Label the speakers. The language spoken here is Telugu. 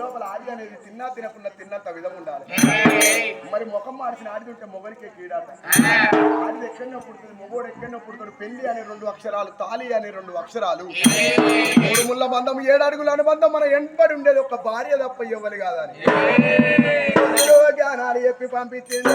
Speaker 1: లోపల ఆది అనేది తిన్నా తినకుండా తిన్నంత విధం ఉండాలి. మరి ముఖం మార్చిన ఆడి ఉంటే మొగలికే కీడాట. ఆడిది ఎక్కడో పుడుతుంది, మొగోడు ఎక్కడో పుడతాడు. పెళ్లి అనే 2 అక్షరాలు, తాళి అనే 2 అక్షరాలు, 3 ముళ్ళ బంధం, 7 అడుగుల అనుబంధం. మన ఎంపడి ఉండేది ఒక భార్య తప్ప ఇవ్వాలి కాదని జ్ఞానాలు చెప్పి పంపించింది.